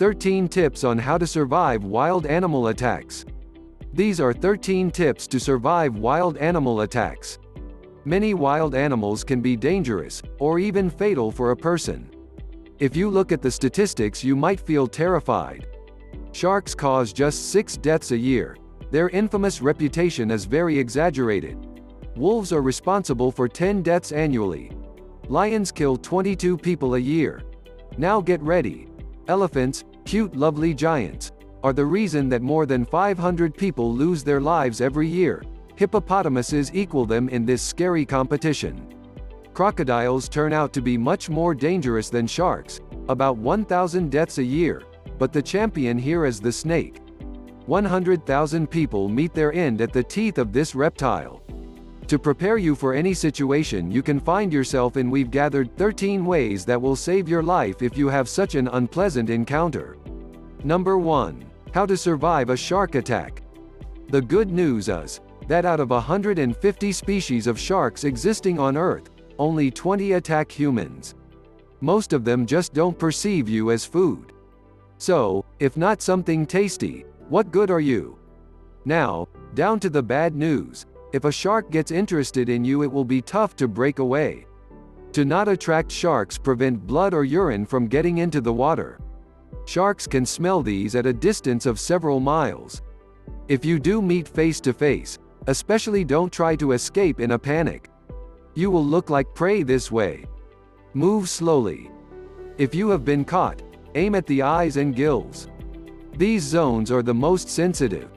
13 tips on how to survive wild animal attacks. These are 13 tips to survive wild animal attacks. Many wild animals can be dangerous, or even fatal for a person. If you look at the statistics, you might feel terrified. Sharks cause just 6 deaths a year. Their infamous reputation is very exaggerated. Wolves are responsible for 10 deaths annually. Lions kill 22 people a year. Now get ready. Elephants, cute lovely giants, are the reason that more than 500 people lose their lives every year. Hippopotamuses equal them in this scary competition. Crocodiles turn out to be much more dangerous than sharks, about 1,000 deaths a year, but the champion here is the snake. 100,000 people meet their end at the teeth of this reptile. To prepare you for any situation you can find yourself in, we've gathered 13 ways that will save your life if you have such an unpleasant encounter. Number 1. How to survive a shark attack. The good news is that out of 150 species of sharks existing on Earth, only 20 attack humans. Most of them just don't perceive you as food. So, if not something tasty, what good are you? Now, down to the bad news. If a shark gets interested in you, it will be tough to break away. To not attract sharks, prevent blood or urine from getting into the water. Sharks can smell these at a distance of several miles. If you do meet face to face, especially don't try to escape in a panic. You will look like prey this way. Move slowly. If you have been caught, aim at the eyes and gills. These zones are the most sensitive.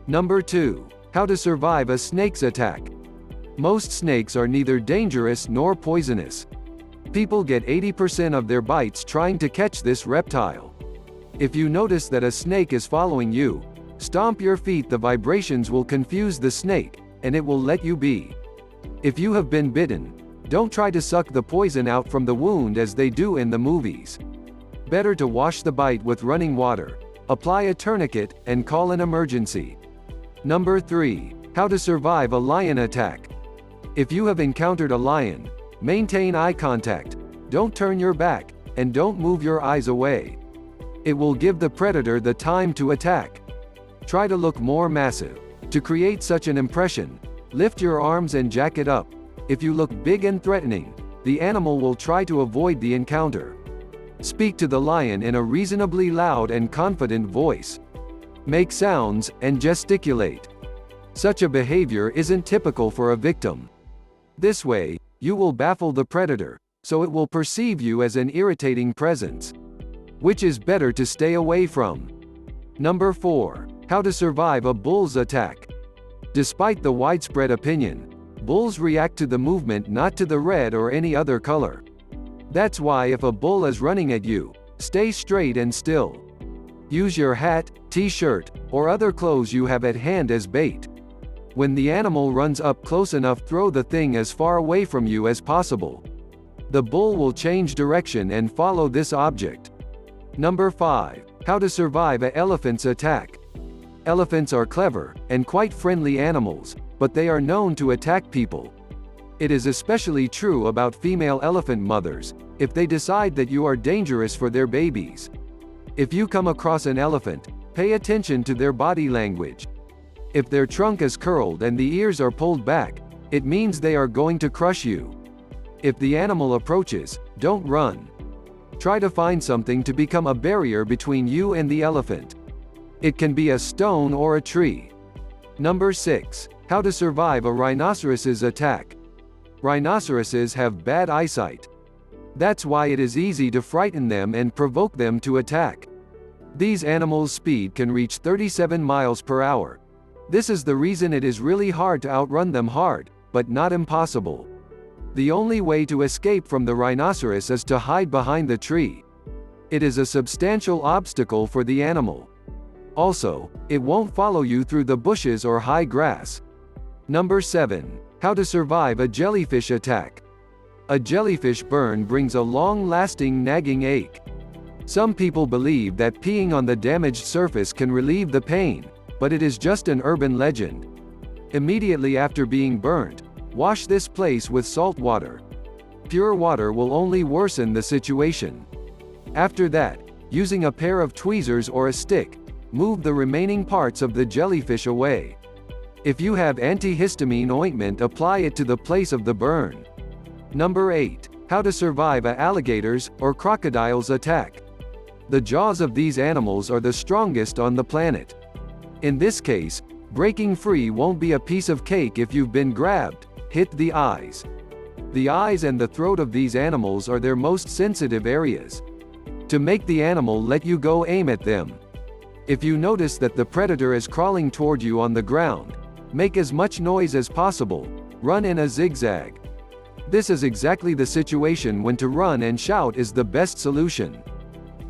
Number 2. How to survive a snake's attack. Most snakes are neither dangerous nor poisonous. People get 80% of their bites trying to catch this reptile. If you notice that a snake is following you, stomp your feet. The vibrations will confuse the snake, and it will let you be. If you have been bitten, don't try to suck the poison out from the wound as they do in the movies. Better to wash the bite with running water, apply a tourniquet, and call an emergency. Number 3. How to survive a lion attack. If you have encountered a lion, maintain eye contact, don't turn your back, and don't move your eyes away. It will give the predator the time to attack. Try to look more massive. To create such an impression, lift your arms and jack it up. If you look big and threatening, the animal will try to avoid the encounter. Speak to the lion in a reasonably loud and confident voice. Make sounds, and gesticulate. Such a behavior isn't typical for a victim. This way, you will baffle the predator, so it will perceive you as an irritating presence, which is better to stay away from. Number 4. How to survive a bull's attack. Despite the widespread opinion, bulls react to the movement, not to the red or any other color. That's why if a bull is running at you, stay straight and still. Use your hat, t-shirt, or other clothes you have at hand as bait. When the animal runs up close enough, throw the thing as far away from you as possible. The bull will change direction and follow this object. Number 5. How to survive an elephant's attack. Elephants are clever, and quite friendly animals, but they are known to attack people. It is especially true about female elephant mothers, if they decide that you are dangerous for their babies. If you come across an elephant, pay attention to their body language. If their trunk is curled and the ears are pulled back, it means they are going to crush you. If the animal approaches, don't run. Try to find something to become a barrier between you and the elephant. It can be a stone or a tree. Number 6. How to survive a rhinoceros's attack. Rhinoceroses have bad eyesight. That's why it is easy to frighten them and provoke them to attack. These animals' speed can reach 37 miles per hour. This is the reason it is really hard to outrun them. Hard, but not impossible. The only way to escape from the rhinoceros is to hide behind the tree. It is a substantial obstacle for the animal. Also, it won't follow you through the bushes or high grass. Number 7. How to survive a jellyfish attack. A jellyfish burn brings a long-lasting nagging ache. Some people believe that peeing on the damaged surface can relieve the pain, but it is just an urban legend. Immediately after being burnt, wash this place with salt water. Pure water will only worsen the situation. After that, Using a pair of tweezers or a stick, move the remaining parts of the jellyfish away. If you have antihistamine ointment, apply it to the place of the burn. Number 8. How to survive a alligators or crocodiles attack. The jaws of these animals are the strongest on the planet. In this case, breaking free won't be a piece of cake if you've been grabbed. Hit the eyes. The eyes and the throat of these animals are their most sensitive areas. To make the animal let you go, aim at them. If you notice that the predator is crawling toward you on the ground, make as much noise as possible. Run in a zigzag. This is exactly the situation when to run and shout is the best solution.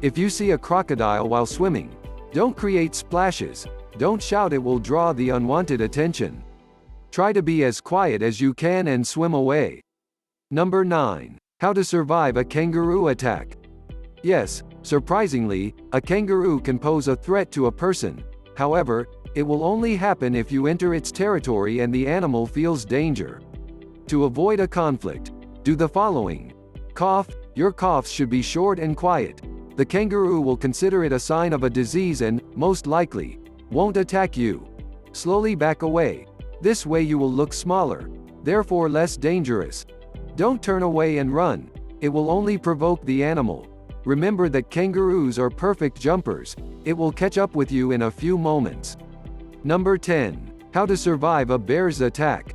If you see a crocodile while swimming, don't create splashes. Don't shout, it will draw the unwanted attention. Try to be as quiet as you can and swim away. Number 9. How to survive a kangaroo attack. Yes, surprisingly, a kangaroo can pose a threat to a person. However, it will only happen if you enter its territory and the animal feels danger. To avoid a conflict, do the following. Cough. Your coughs should be short and quiet. The kangaroo will consider it a sign of a disease and, most likely, won't attack you. Slowly back away. This way you will look smaller, therefore less dangerous. Don't turn away and run. It will only provoke the animal. Remember that kangaroos are perfect jumpers. It will catch up with you in a few moments. Number 10. How to survive a bear's attack.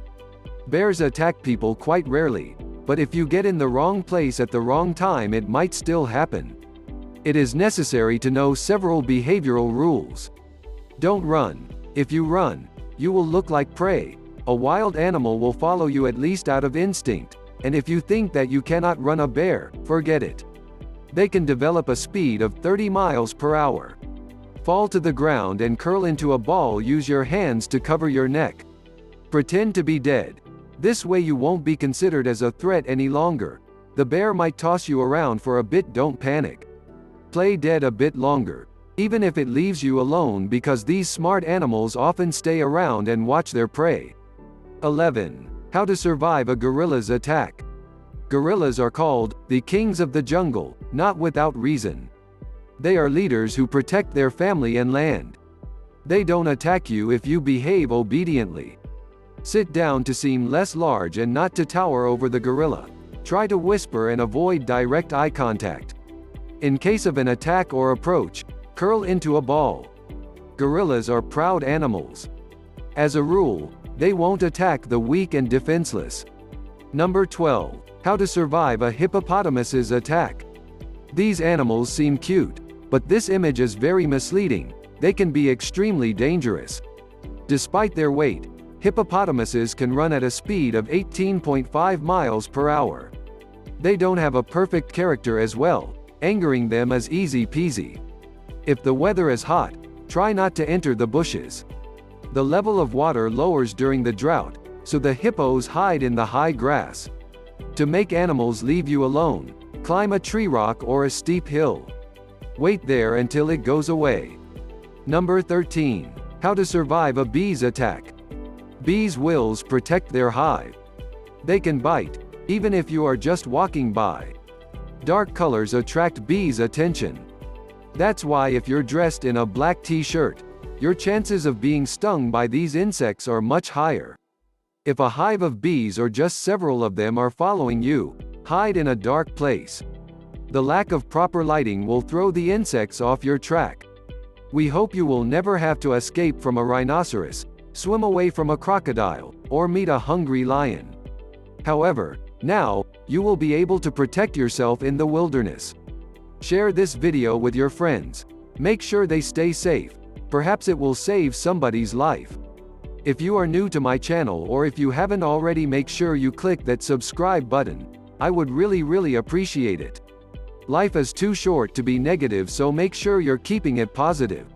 Bears attack people quite rarely, but if you get in the wrong place at the wrong time, it might still happen. It is necessary to know several behavioral rules. Don't run. If you run, you will look like prey. A wild animal will follow you at least out of instinct, and if you think that you cannot run a bear, forget it. They can develop a speed of 30 miles per hour. Fall to the ground and curl into a ball. Use your hands to cover your neck. Pretend to be dead. This way you won't be considered as a threat any longer. The bear might toss you around for a bit. Don't panic. Play dead a bit longer, even if it leaves you alone, because these smart animals often stay around and watch their prey. 11. How to survive a gorilla's attack. Gorillas are called the kings of the jungle, not without reason. They are leaders who protect their family and land. They don't attack you if you behave obediently. Sit down to seem less large and not to tower over the gorilla. Try to whisper and avoid direct eye contact. In case of an attack or approach, curl into a ball. Gorillas are proud animals. As a rule, they won't attack the weak and defenseless. Number 12. How to survive a hippopotamus's attack. These animals seem cute, but this image is very misleading. They can be extremely dangerous. Despite their weight, hippopotamuses can run at a speed of 18.5 miles per hour. They don't have a perfect character as well. Angering them is easy peasy. If the weather is hot, try not to enter the bushes. The level of water lowers during the drought, so the hippos hide in the high grass. To make animals leave you alone, climb a tree rock or a steep hill. Wait there until it goes away. Number 13. How to survive a bee's attack. Bees' wills protect their hive. They can bite, even if you are just walking by. Dark colors attract bees' attention. That's why if you're dressed in a black t-shirt, your chances of being stung by these insects are much higher. If a hive of bees or just several of them are following you, hide in a dark place. The lack of proper lighting will throw the insects off your track. We hope you will never have to escape from a rhinoceros, swim away from a crocodile, or meet a hungry lion. However, now, you will be able to protect yourself in the wilderness. Share this video with your friends. Make sure they stay safe. Perhaps it will save somebody's life. If you are new to my channel, or if you haven't already, make sure you click that subscribe button. I would really appreciate it. Life is too short to be negative, so make sure you're keeping it positive.